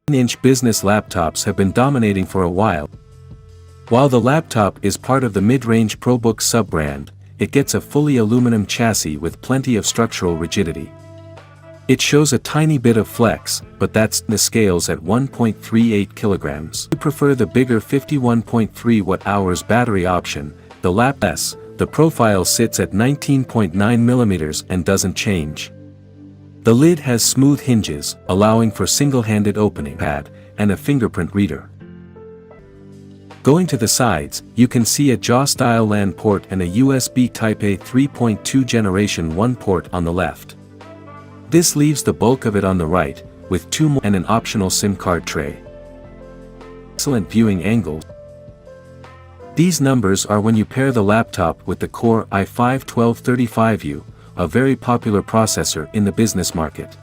9-inch business laptops have been dominating for a while. While the laptop is part of the mid-range ProBook sub-brand, it gets a fully aluminum chassis with plenty of structural rigidity. It shows a tiny bit of flex, but that's the scales at 1.38 kilograms. If you prefer the bigger 51.3 watt-hours battery option, the the profile sits at 19.9 millimeters and doesn't change. The lid has smooth hinges, allowing for single-handed opening pad, and a fingerprint reader. Going to the sides, you can see a jaw-style LAN port and a USB Type-A 3.2 Generation 1 port on the left. This leaves the bulk of it on the right, with 2 more and an optional SIM card tray. Excellent viewing angles. These numbers are when you pair the laptop with the Core i5-1235U, a very popular processor in the business market.